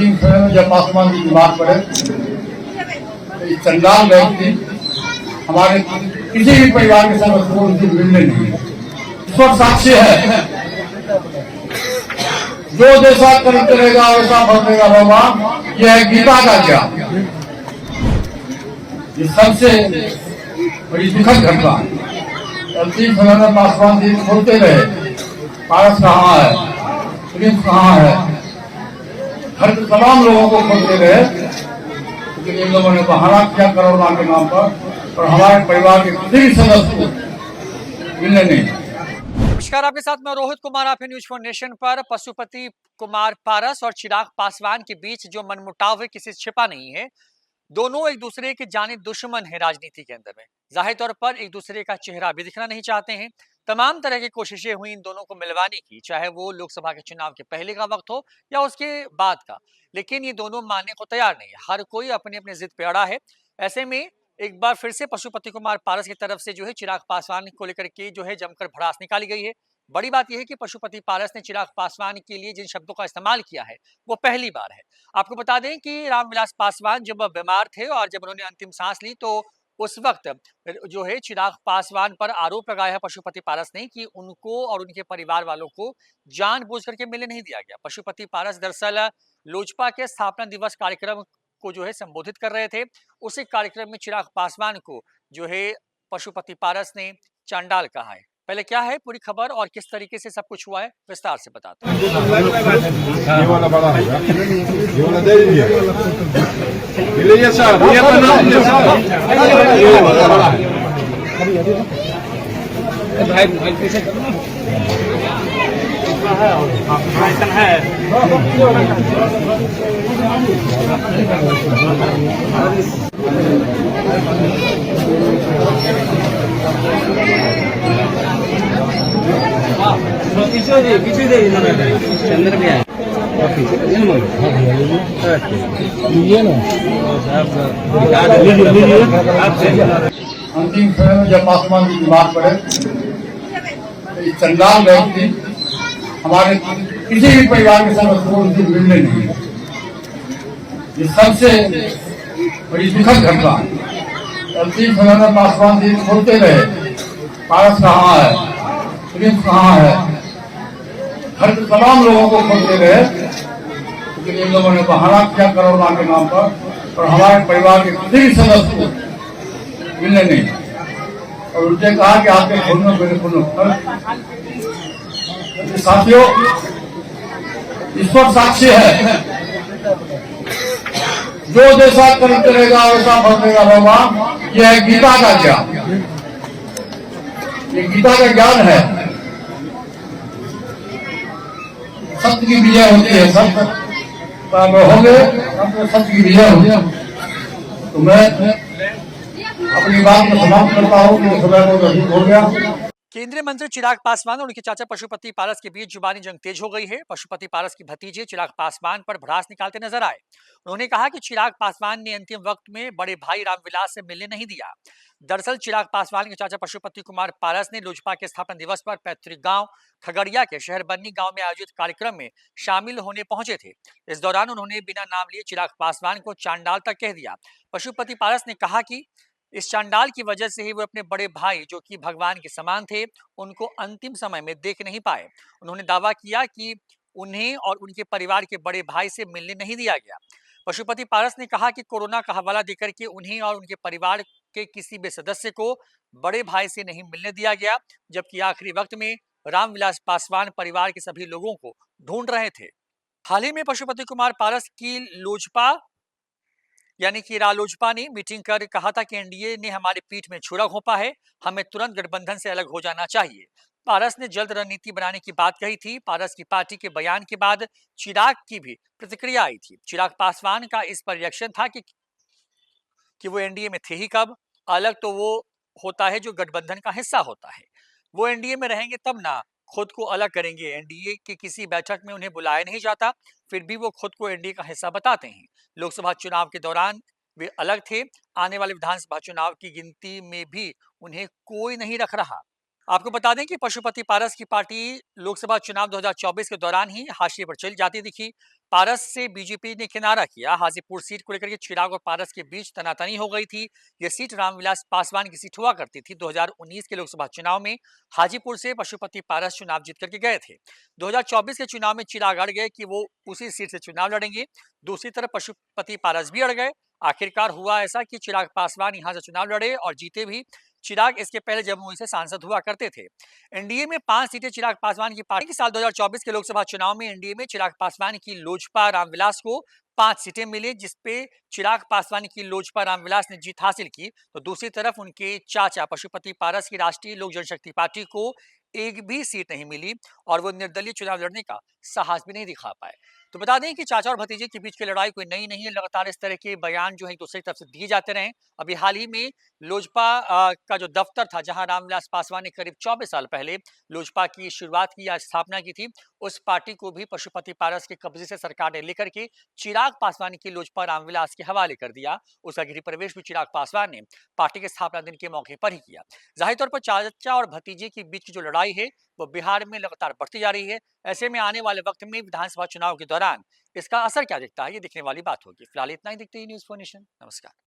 अंतिम समय में जब पासवान जी बीमार पड़े तो इस चंडाल व्यक्ति हमारे किसी भी परिवार के सदस्य को उनसे मिलने नहीं। इस पर साक्ष्य है, जो जैसा कर्म करेगा वैसा फल देगा भगवान। यह है गीता का ज्ञान। ये सबसे बड़ी दुखद घटना। अंतिम समय में पासवान जी बोलते रहे पारस कहाँ है, पुलिस कहाँ है, घर के तमाम लोगों को खोजते रहे, लेकिन इन लोगों ने बहाना किया कोरोना के नाम पर और हमारे परिवार के किसी भी सदस्य को मिलने नहीं। नमस्कार, आपके साथ मैं रोहित कुमार। आप न्यूज फॉर नेशन पर। पशुपति कुमार पारस और चिराग पासवान के बीच जो मनमुटाव है किसी से छिपा नहीं है। दोनों एक दूसरे के जाने दुश्मन है राजनीति के अंदर में। जाहिर तौर पर एक दूसरे का चेहरा भी दिखना नहीं चाहते हैं। तमाम तरह की कोशिशें हुई इन दोनों को मिलवाने की, चाहे वो लोकसभा के चुनाव के पहले का वक्त हो या उसके बाद का, लेकिन ये दोनों मानने को तैयार नहीं है। हर कोई अपनी अपनी जिद पे अड़ा है। ऐसे में एक बार फिर से पशुपति कुमार पारस की तरफ से जो है चिराग पासवान को लेकर के जो है जमकर भड़ास निकाली गई है। बड़ी बात यह है कि पशुपति पारस ने चिराग पासवान के लिए जिन शब्दों का इस्तेमाल किया है वो पहली बार है। आपको बता दें कि रामविलास पासवान जब बीमार थे और जब उन्होंने अंतिम सांस ली तो उस वक्त जो है चिराग पासवान पर आरोप लगाया है पशुपति पारस ने कि उनको और उनके परिवार वालों को जानबूझ करके मिलने नहीं दिया गया। पशुपति पारस दरअसल लोजपा के स्थापना दिवस कार्यक्रम को जो है संबोधित कर रहे थे। उसी कार्यक्रम में चिराग पासवान को जो है पशुपति पारस ने चांडाल कहा है। पहले क्या है पूरी खबर और किस तरीके से सब कुछ हुआ है विस्तार से बताते हैं। ये वाला बड़ा होगा, ये वाला दे दीजिए। ये सर, ये बना दीजिए सर। ये वाला बड़ा है। भाई भाई पीछे है। पीछे दे अंदर भी आए अंतिम समय में जब पासवान जी बीमार पड़े तो इस चंडाल व्यक्ति हमारे किसी भी परिवार के सदस्य को उनसे मिलने नहीं। ये सबसे बड़ी दुखद घटना। अंतिम समय में पासवान जी बोलते रहे पारस कहाँ है, पुलिस कहाँ है, घर के तमाम लोगों को खोजते रहे, लेकिन इन लोगों ने बहाना किया कोरोना के नाम पर और हमारे परिवार के किसी भी सदस्य को मिलने नहीं। और उनसे कहा कि आपके खोजने मेरे को साथियों, इस पर साक्ष्य है, जो जैसा कर्म करेगा वैसा फल देगा भगवान। यह है गीता का ज्ञान। ये गीता का ज्ञान है। सत्य की विजय होती है। सत्य होंगे तो सत्य की विजय होगी। तो मैं अपनी बात को समाप्त करता हूँ कि समय बहुत अधिक हो गया। केंद्रीय मंत्री चिराग पासवान और उनके चाचा पशुपति पारस के बीच जुबानी जंग तेज हो गई है। पशुपति पारस की भतीजे चिराग पासवान पर भड़ास निकालते नजर आए। उन्होंने कहा कि चिराग पासवान ने अंतिम वक्त में बड़े भाई रामविलास से मिलने नहीं दिया। दरअसल चिराग पासवान के चाचा पशुपति कुमार पारस ने लोजपा के स्थापना दिवस पर पैतृक गांव खगड़िया के शहर बन्नी गांव में आयोजित कार्यक्रम में शामिल होने पहुंचे थे। इस दौरान उन्होंने बिना नाम लिए चिराग पासवान को चांडाल तक कह दिया। पशुपति पारस ने कहा कि इस चांडाल की वजह से ही वो अपने बड़े भाई जो कि भगवान के समान थे उनको अंतिम समय में देख नहीं पाए। उन्होंने दावा किया कि उन्हें और उनके परिवार के बड़े भाई से मिलने नहीं दिया गया। पशुपति पारस ने कहा कि कोरोना का हवाला देकर के उन्हें और उनके परिवार के किसी भी सदस्य को बड़े भाई से नहीं मिलने दिया गया, जबकि आखिरी वक्त में रामविलास पासवान परिवार के सभी लोगों को ढूंढ रहे थे। हाल ही में पशुपति कुमार पारस की लोजपा यानी कि रालोजपा ने मीटिंग कर कहा था कि एनडीए ने हमारी पीठ में छुरा घोंपा है, हमें तुरंत गठबंधन से अलग हो जाना चाहिए। पारस ने जल्द रणनीति बनाने की बात कही थी। पारस की पार्टी के बयान के बाद चिराग की भी प्रतिक्रिया आई थी। चिराग पासवान का इस पर रिएक्शन था कि वो एनडीए में थे ही कब, अलग तो वो होता है जो गठबंधन का हिस्सा होता है। वो एनडीए में रहेंगे तब ना खुद को अलग करेंगे। एनडीए की किसी बैठक में उन्हें बुलाया नहीं जाता, फिर भी वो खुद को एनडीए का हिस्सा बताते हैं। लोकसभा चुनाव के दौरान वे अलग थे, आने वाले विधानसभा चुनाव की गिनती में भी उन्हें कोई नहीं रख रहा। आपको बता दें कि पशुपति पारस की पार्टी लोकसभा चुनाव 2024 के दौरान ही हाशिए पर चली जाती दिखी। पारस से बीजेपी ने किनारा किया। हाजीपुर सीट को लेकर के चिराग और पारस के बीच तनातनी हो गई थी। यह सीट रामविलास पासवान की सीट हुआ करती थी। 2019 के लोकसभा चुनाव में हाजीपुर से पशुपति पारस चुनाव जीत करके गए थे। 2024 के चुनाव में चिराग अड़ गए कि वो उसी सीट से चुनाव लड़ेंगे। दूसरी तरफ पशुपति पारस भी अड़ गए। आखिरकार हुआ ऐसा कि चिराग पासवान यहां से चुनाव लड़े और जीते भी। चिराग इसके पहले जमुई से सांसद हुआ करते थे। एनडीए में 5 सीटें चिराग पासवान की पार्टी की। साल 2024 के लोकसभा चुनाव में एनडीए में चिराग पासवान की लोजपा रामविलास को 5 सीटें मिली, जिसपे चिराग पासवान की लोजपा रामविलास ने जीत हासिल की। तो दूसरी तरफ उनके चाचा पशुपति पारस की राष्ट्रीय लोक जनशक्ति पार्टी को एक भी सीट नहीं मिली और वो निर्दलीय चुनाव लड़ने का साहस भी नहीं दिखा पाए। तो बता दें कि चाचा और भतीजे के बीच की लड़ाई कोई नई नहीं है। लगातार इस तरह के बयान जो है एक दूसरे की तरफ से दिए जाते रहे। अभी हाल ही में लोजपा का जो दफ्तर था, जहां रामविलास पासवान ने करीब 24 साल पहले लोजपा की शुरुआत की या स्थापना की थी, उस पार्टी को भी पशुपति पारस के कब्जे से सरकार ने लेकर के चिराग पासवान की लोजपा रामविलास के हवाले कर दिया। उसका गृह प्रवेश भी चिराग पासवान ने पार्टी के स्थापना दिन के मौके पर ही किया। जाहिर तौर पर चाचा और भतीजे के बीच की जो लड़ाई है वो बिहार में लगातार बढ़ती जा रही है। ऐसे में आने वाले वक्त में विधानसभा चुनाव के दौरान इसका असर क्या दिखता है, ये दिखने वाली बात होगी। फिलहाल इतना ही। दिखते ही न्यूज़4 नेशन। नमस्कार।